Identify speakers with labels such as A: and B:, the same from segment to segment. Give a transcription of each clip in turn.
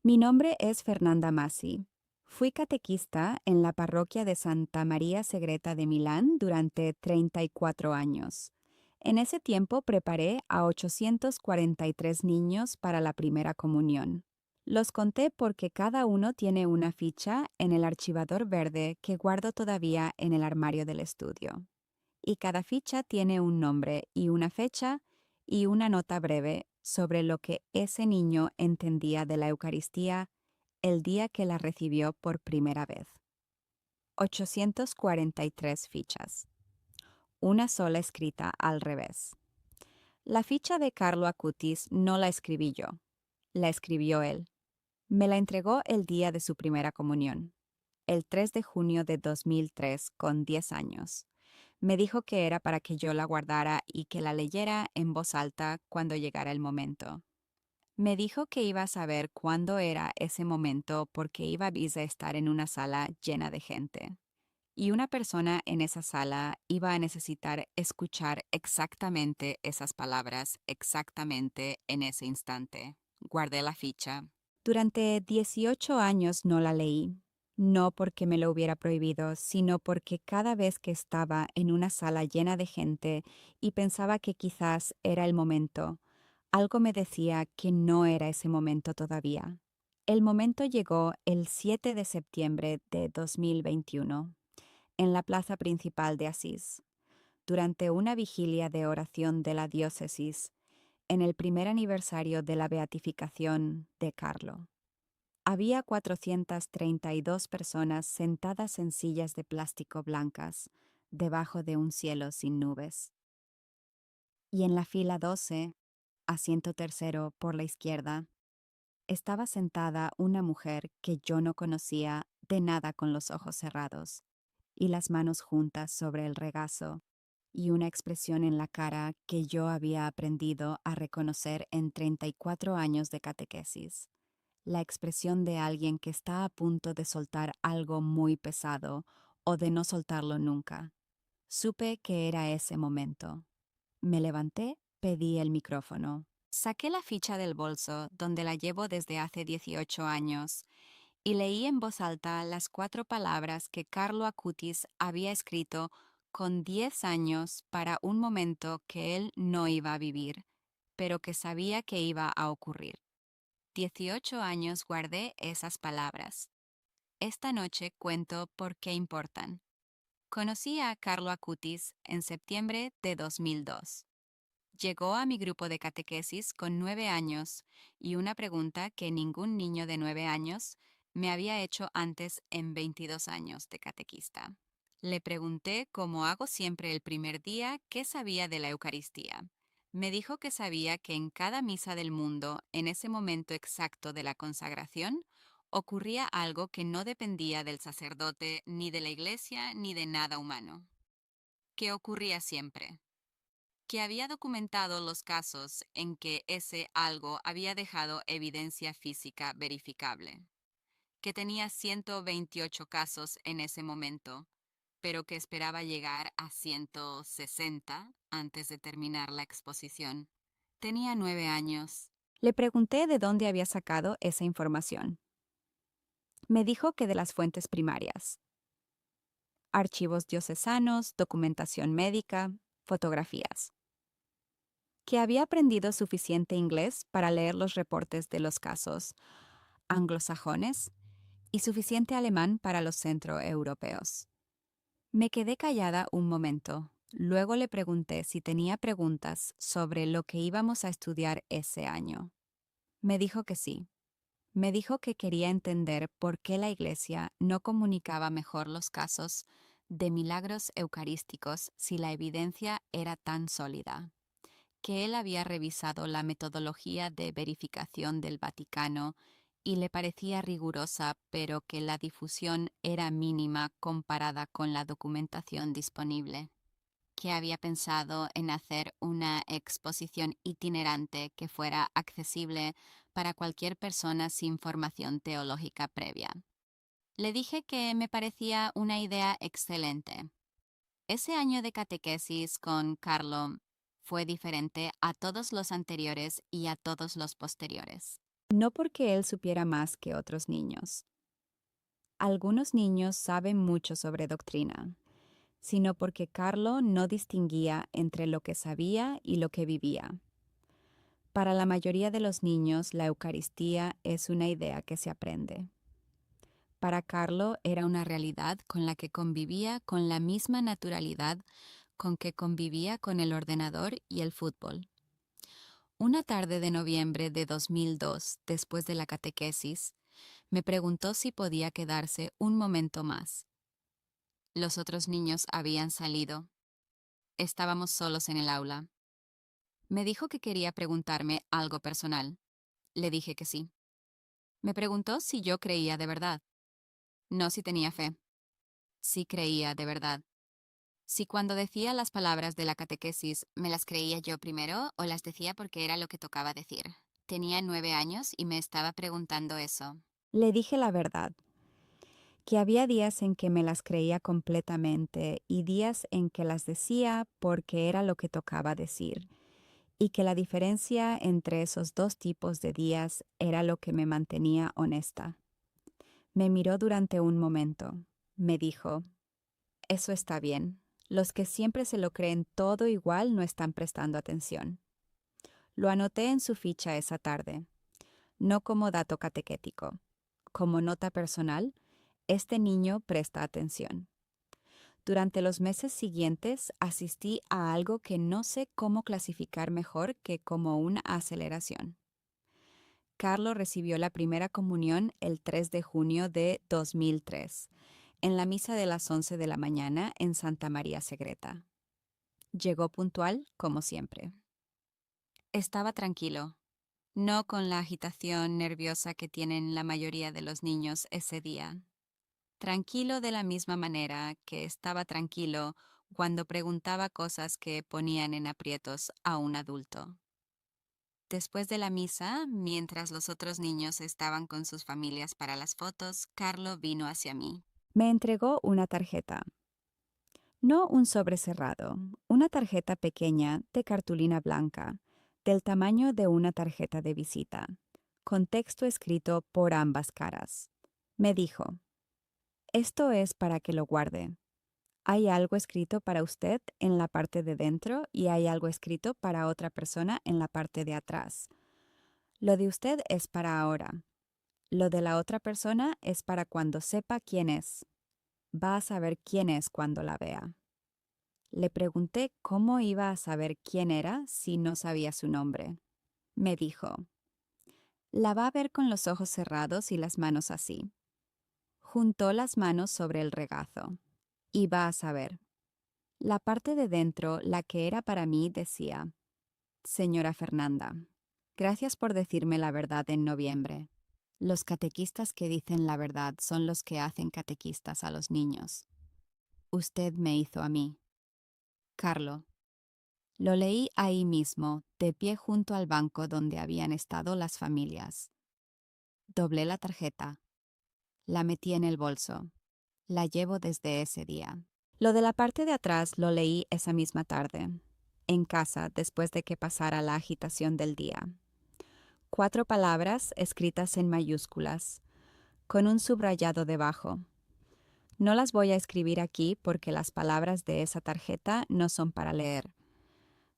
A: Mi nombre es Fernanda Masi. Fui catequista en la parroquia de Santa María Segreta de Milán durante 34 años. En ese tiempo preparé a 843 niños para la primera comunión. Los conté porque cada uno tiene una ficha en el archivador verde que guardo todavía en el armario del estudio. Y cada ficha tiene un nombre y una fecha y una nota breve sobre lo que ese niño entendía de la Eucaristía el día que la recibió por primera vez. 843 fichas. Una sola escrita al revés. La ficha de Carlo Acutis no la escribí yo, la escribió él. Me la entregó el día de su primera comunión, el 3 de junio de 2003, con 10 años. Me dijo que era para que yo la guardara y que la leyera en voz alta cuando llegara el momento. Me dijo que iba a saber cuándo era ese momento porque iba a estar en una sala llena de gente. Y una persona en esa sala iba a necesitar escuchar exactamente esas palabras exactamente en ese instante. Guardé la ficha. Durante 18 años no la leí, no porque me lo hubiera prohibido, sino porque cada vez que estaba en una sala llena de gente y pensaba que quizás era el momento, algo me decía que no era ese momento todavía. El momento llegó el 7 de septiembre de 2021, en la plaza principal de Asís, durante una vigilia de oración de la diócesis, en el primer aniversario de la beatificación de Carlo. Había 432 personas sentadas en sillas de plástico blancas, debajo de un cielo sin nubes. Y en la fila 12, asiento tercero por la izquierda, estaba sentada una mujer que yo no conocía de nada con los ojos cerrados y las manos juntas sobre el regazo y una expresión en la cara que yo había aprendido a reconocer en 34 años de catequesis. La expresión de alguien que está a punto de soltar algo muy pesado o de no soltarlo nunca. Supe que era ese momento. Me levanté, pedí el micrófono. Saqué la ficha del bolso, donde la llevo desde hace 18 años, y leí en voz alta las 4 palabras que Carlo Acutis había escrito con 10 años para un momento que él no iba a vivir, pero que sabía que iba a ocurrir. 18 años guardé esas palabras. Esta noche cuento por qué importan. Conocí a Carlo Acutis en septiembre de 2002. Llegó a mi grupo de catequesis con 9 años y una pregunta que ningún niño de 9 años me había hecho antes en 22 años de catequista. Le pregunté, como hago siempre el primer día, qué sabía de la Eucaristía. Me dijo que sabía que en cada misa del mundo, en ese momento exacto de la consagración, ocurría algo que no dependía del sacerdote, ni de la iglesia, ni de nada humano. Que ocurría siempre. Que había documentado los casos en que ese algo había dejado evidencia física verificable, que tenía 128 casos en ese momento, pero que esperaba llegar a 160 antes de terminar la exposición. Tenía 9 años. Le pregunté de dónde había sacado esa información. Me dijo que de las fuentes primarias. Archivos diocesanos, documentación médica, fotografías. Que había aprendido suficiente inglés para leer los reportes de los casos anglosajones y suficiente alemán para los centroeuropeos. Me quedé callada un momento. Luego le pregunté si tenía preguntas sobre lo que íbamos a estudiar ese año. Me dijo que sí. Me dijo que quería entender por qué la Iglesia no comunicaba mejor los casos de milagros eucarísticos si la evidencia era tan sólida, que él había revisado la metodología de verificación del Vaticano y le parecía rigurosa, pero que la difusión era mínima comparada con la documentación disponible. Que había pensado en hacer una exposición itinerante que fuera accesible para cualquier persona sin formación teológica previa. Le dije que me parecía una idea excelente. Ese año de catequesis con Carlo fue diferente a todos los anteriores y a todos los posteriores. no porque él supiera más que otros niños. Algunos niños saben mucho sobre doctrina, sino porque Carlo no distinguía entre lo que sabía y lo que vivía. Para la mayoría de los niños, la Eucaristía es una idea que se aprende. Para Carlo era una realidad con la que convivía con la misma naturalidad con que convivía con el ordenador y el fútbol. Una tarde de noviembre de 2002, después de la catequesis, me preguntó si podía quedarse un momento más. Los otros niños habían salido. Estábamos solos en el aula. Me dijo que quería preguntarme algo personal. Le dije que sí. Me preguntó si yo creía de verdad. No si tenía fe. Sí creía de verdad. Si cuando decía las palabras de la catequesis me las creía yo primero o las decía porque era lo que tocaba decir. Tenía 9 años y me estaba preguntando eso. Le dije la verdad, que había días en que me las creía completamente y días en que las decía porque era lo que tocaba decir, y que la diferencia entre esos dos tipos de días era lo que me mantenía honesta. Me miró durante un momento. Me dijo, eso está bien. Los que siempre se lo creen todo igual no están prestando atención. Lo anoté en su ficha esa tarde, no como dato catequético. Como nota personal, este niño presta atención. Durante los meses siguientes asistí a algo que no sé cómo clasificar mejor que como una aceleración. Carlo recibió la primera comunión el 3 de junio de 2003, en la misa de las 11 de la mañana en Santa María Segreta. Llegó puntual, como siempre. Estaba tranquilo, no con la agitación nerviosa que tienen la mayoría de los niños ese día. Tranquilo de la misma manera que estaba tranquilo cuando preguntaba cosas que ponían en aprietos a un adulto. Después de la misa, mientras los otros niños estaban con sus familias para las fotos, Carlo vino hacia mí. Me entregó una tarjeta. No un sobre cerrado, una tarjeta pequeña de cartulina blanca, del tamaño de una tarjeta de visita, con texto escrito por ambas caras. Me dijo, esto es para que lo guarde. Hay algo escrito para usted en la parte de dentro y hay algo escrito para otra persona en la parte de atrás. Lo de usted es para ahora. Lo de la otra persona es para cuando sepa quién es. Va a saber quién es cuando la vea. Le pregunté cómo iba a saber quién era si no sabía su nombre. Me dijo, la va a ver con los ojos cerrados y las manos así. Juntó las manos sobre el regazo. Y va a saber. La parte de dentro, la que era para mí, decía, Señora Fernanda, gracias por decirme la verdad en noviembre. Los catequistas que dicen la verdad son los que hacen catequistas a los niños. Usted me hizo a mí. Carlo. Lo leí ahí mismo, de pie junto al banco donde habían estado las familias. Doblé la tarjeta. La metí en el bolso. La llevo desde ese día. Lo de la parte de atrás lo leí esa misma tarde, en casa después de que pasara la agitación del día. 4 palabras escritas en mayúsculas, con un subrayado debajo. No las voy a escribir aquí porque las palabras de esa tarjeta no son para leer.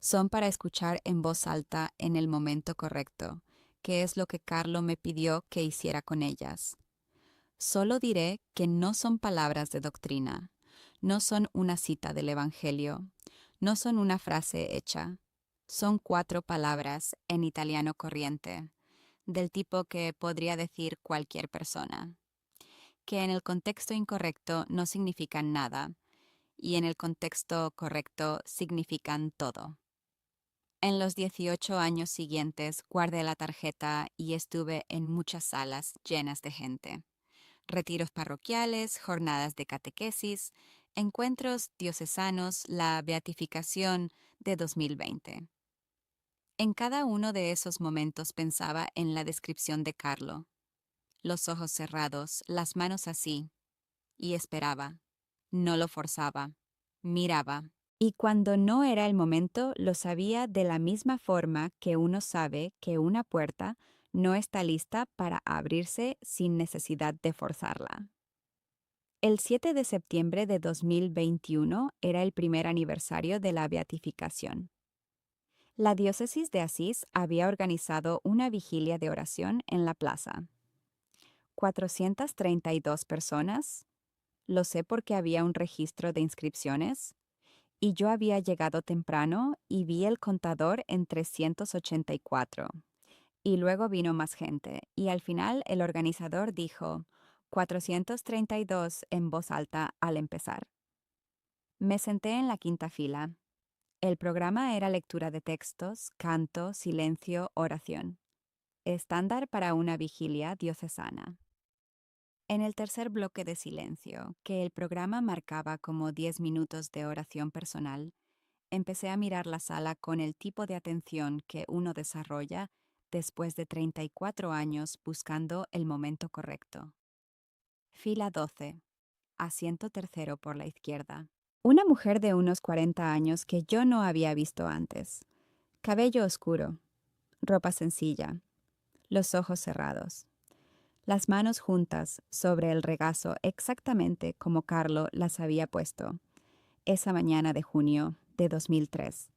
A: Son para escuchar en voz alta en el momento correcto, que es lo que Carlo me pidió que hiciera con ellas. Solo diré que no son palabras de doctrina, no son una cita del Evangelio, no son una frase hecha. Son 4 palabras en italiano corriente, del tipo que podría decir cualquier persona, que en el contexto incorrecto no significan nada y en el contexto correcto significan todo. En los 18 años siguientes guardé la tarjeta y estuve en muchas salas llenas de gente. Retiros parroquiales, jornadas de catequesis, encuentros diocesanos, la beatificación de 2020. En cada uno de esos momentos pensaba en la descripción de Carlo. Los ojos cerrados, las manos así, y esperaba. No lo forzaba. Miraba. Y cuando no era el momento, lo sabía de la misma forma que uno sabe que una puerta No está lista para abrirse sin necesidad de forzarla. El 7 de septiembre de 2021 era el primer aniversario de la beatificación. La diócesis de Asís había organizado una vigilia de oración en la plaza. 432 personas, lo sé porque había un registro de inscripciones, y yo había llegado temprano y vi el contador en 384. Y luego vino más gente, y al final el organizador dijo 432 en voz alta al empezar. Me senté en la quinta fila. El programa era lectura de textos, canto, silencio, oración. Estándar para una vigilia diocesana. En el tercer bloque de silencio, que el programa marcaba como 10 minutos de oración personal, empecé a mirar la sala con el tipo de atención que uno desarrolla después de 34 años buscando el momento correcto. Fila 12. Asiento tercero por la izquierda. Una mujer de unos 40 años que yo no había visto antes. Cabello oscuro, ropa sencilla, los ojos cerrados. Las manos juntas sobre el regazo exactamente como Carlo las había puesto esa mañana de junio de 2003.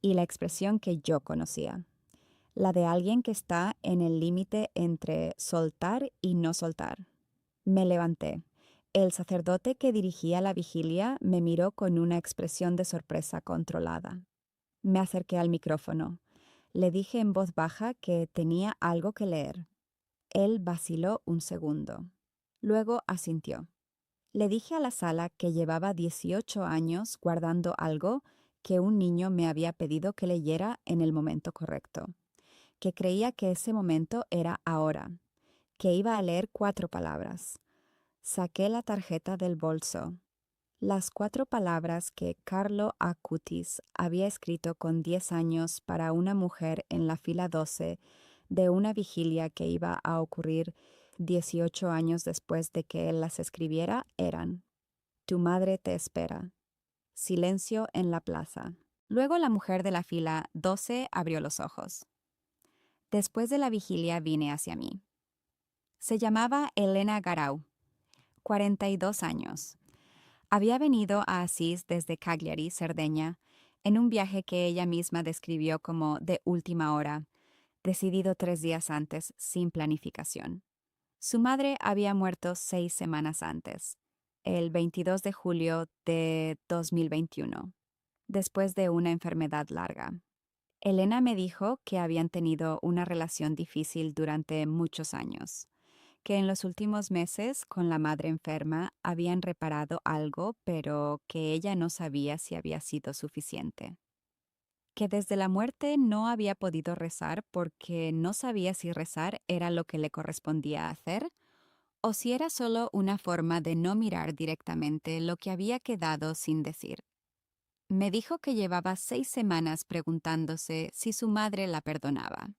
A: Y la expresión que yo conocía, la de alguien que está en el límite entre soltar y no soltar. Me levanté. El sacerdote que dirigía la vigilia me miró con una expresión de sorpresa controlada. Me acerqué al micrófono. Le dije en voz baja que tenía algo que leer. Él vaciló un segundo. Luego asintió. Le dije a la sala que llevaba 18 años guardando algo que un niño me había pedido que leyera en el momento correcto, que creía que ese momento era ahora, que iba a leer 4 palabras. Saqué la tarjeta del bolso. Las 4 palabras que Carlo Acutis había escrito con 10 años para una mujer en la fila 12 de una vigilia que iba a ocurrir 18 años después de que él las escribiera eran: Tu madre te espera. Silencio en la plaza. Luego la mujer de la fila 12 abrió los ojos. Después de la vigilia vine hacia mí. Se llamaba Elena Garau, 42 años. Había venido a Asís desde Cagliari, Cerdeña, en un viaje que ella misma describió como de última hora, decidido 3 días antes, sin planificación. Su madre había muerto 6 semanas antes, el 22 de julio de 2021, después de una enfermedad larga. Elena me dijo que habían tenido una relación difícil durante muchos años, que en los últimos meses, con la madre enferma, habían reparado algo, pero que ella no sabía si había sido suficiente. Que desde la muerte no había podido rezar porque no sabía si rezar era lo que le correspondía hacer o si era solo una forma de no mirar directamente lo que había quedado sin decir. Me dijo que llevaba 6 semanas preguntándose si su madre la perdonaba.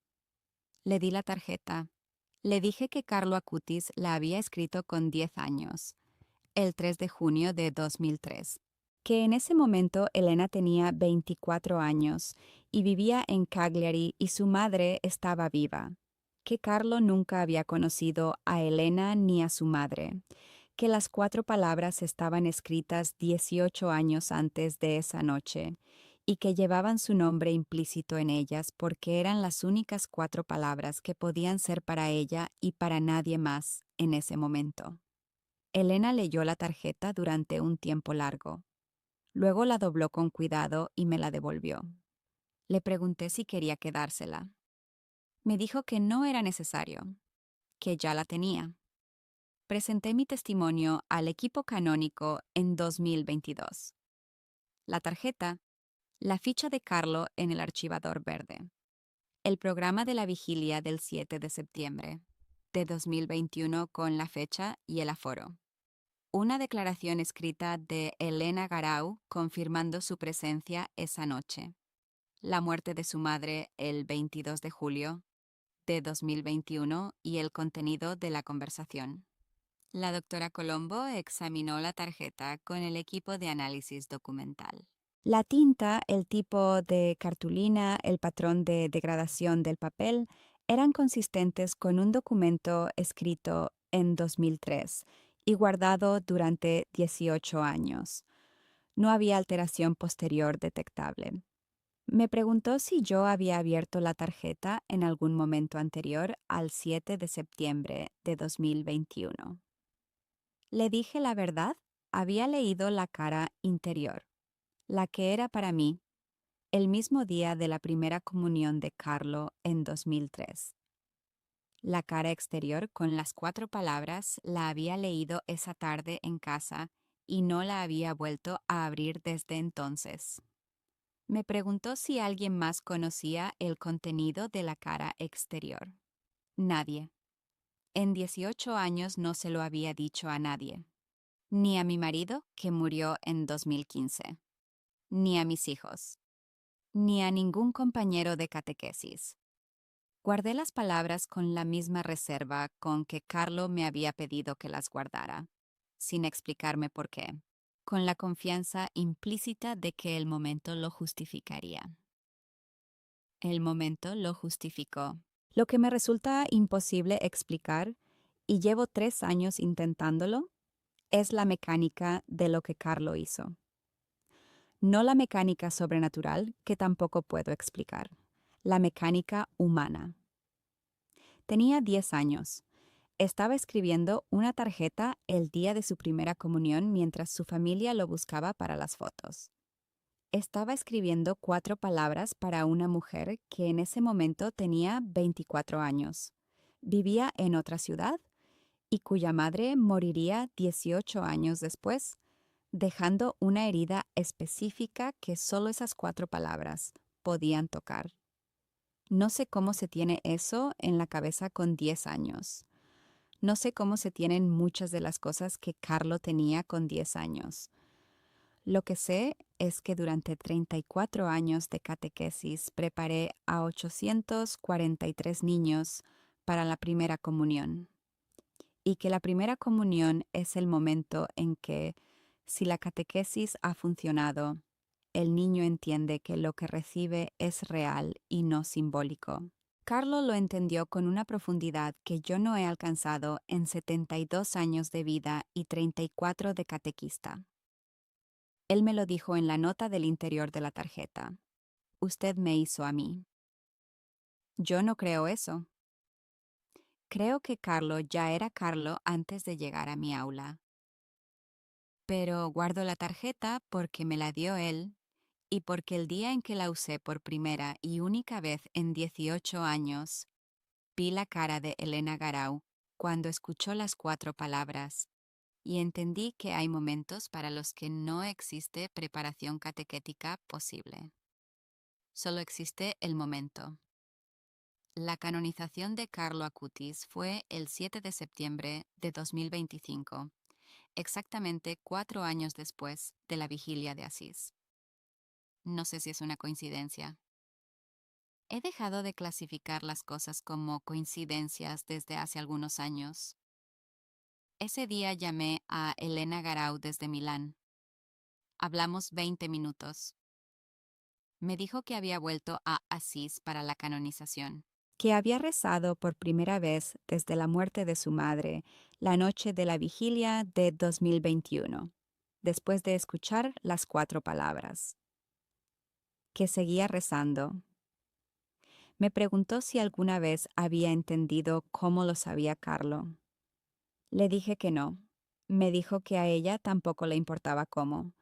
A: Le di la tarjeta. Le dije que Carlo Acutis la había escrito con 10 años, el 3 de junio de 2003, que en ese momento Elena tenía 24 años y vivía en Cagliari y su madre estaba viva, que Carlo nunca había conocido a Elena ni a su madre, que las 4 palabras estaban escritas 18 años antes de esa noche y que llevaban su nombre implícito en ellas porque eran las únicas 4 palabras que podían ser para ella y para nadie más en ese momento. Elena leyó la tarjeta durante un tiempo largo. Luego la dobló con cuidado y me la devolvió. Le pregunté si quería quedársela. Me dijo que no era necesario, que ya la tenía. Presenté mi testimonio al equipo canónico en 2022. La tarjeta, la ficha de Carlo en el archivador verde. El programa de la vigilia del 7 de septiembre de 2021 con la fecha y el aforo. Una declaración escrita de Elena Garau confirmando su presencia esa noche. La muerte de su madre el 22 de julio de 2021 y el contenido de la conversación. La doctora Colombo examinó la tarjeta con el equipo de análisis documental. La tinta, el tipo de cartulina, el patrón de degradación del papel Eran consistentes con un documento escrito en 2003 y guardado durante 18 años. No había alteración posterior detectable. Me preguntó si yo había abierto la tarjeta en algún momento anterior al 7 de septiembre de 2021. Le dije la verdad, había leído la cara interior, la que era para mí, el mismo día de la primera comunión de Carlo en 2003. La cara exterior con las 4 palabras la había leído esa tarde en casa y no la había vuelto a abrir desde entonces. Me preguntó si alguien más conocía el contenido de la cara exterior. Nadie. En 18 años no se lo había dicho a nadie. Ni a mi marido, que murió en 2015. Ni a mis hijos. Ni a ningún compañero de catequesis. Guardé las palabras con la misma reserva con que Carlo me había pedido que las guardara, sin explicarme por qué, con la confianza implícita de que el momento lo justificaría. El momento lo justificó. Lo que me resulta imposible explicar, y llevo 3 años intentándolo, es la mecánica de lo que Carlo hizo. No la mecánica sobrenatural, que tampoco puedo explicar. La mecánica humana. Tenía 10 años. Estaba escribiendo una tarjeta el día de su primera comunión mientras su familia lo buscaba para las fotos. Estaba escribiendo 4 palabras para una mujer que en ese momento tenía 24 años. Vivía en otra ciudad y cuya madre moriría 18 años después, dejando una herida específica que solo esas 4 palabras podían tocar. No sé cómo se tiene eso en la cabeza con 10 años. No sé cómo se tienen muchas de las cosas que Carlo tenía con 10 años. Lo que sé es que durante 34 años de catequesis preparé a 843 niños para la primera comunión. Y que la primera comunión es el momento en que, si la catequesis ha funcionado, el niño entiende que lo que recibe es real y no simbólico. Carlo lo entendió con una profundidad que yo no he alcanzado en 72 años de vida y 34 de catequista. Él me lo dijo en la nota del interior de la tarjeta. Usted me hizo a mí. Yo no creo eso. Creo que Carlo ya era Carlo antes de llegar a mi aula. Pero guardo la tarjeta porque me la dio él y porque el día en que la usé por primera y única vez en 18 años, vi la cara de Elena Garau cuando escuchó las 4 palabras y entendí que hay momentos para los que no existe preparación catequética posible. Solo existe el momento. La canonización de Carlo Acutis fue el 7 de septiembre de 2025, exactamente 4 años después de la vigilia de Asís. No sé si es una coincidencia. He dejado de clasificar las cosas como coincidencias desde hace algunos años. Ese día llamé a Elena Garau desde Milán. Hablamos 20 minutos. Me dijo que había vuelto a Asís para la canonización, que había rezado por primera vez desde la muerte de su madre, la noche de la vigilia de 2021, después de escuchar las 4 palabras. Que seguía rezando. Me preguntó si alguna vez había entendido cómo lo sabía Carlo. Le dije que no. Me dijo que a ella tampoco le importaba cómo,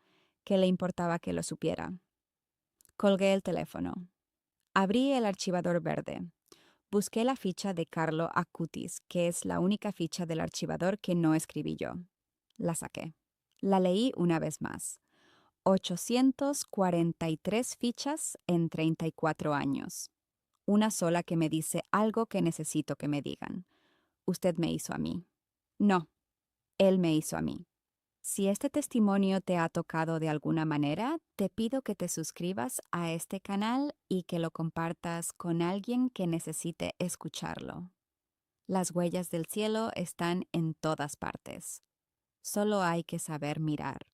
A: que le importaba que lo supiera. Colgué el teléfono. Abrí el archivador verde. Busqué la ficha de Carlo Acutis, que es la única ficha del archivador que no escribí yo. La saqué. La leí una vez más. 843 fichas en 34 años. Una sola que me dice algo que necesito que me digan. Usted me hizo a mí. No, él me hizo a mí. Si este testimonio te ha tocado de alguna manera, te pido que te suscribas a este canal y que lo compartas con alguien que necesite escucharlo. Las huellas del cielo están en todas partes. Solo hay que saber mirar.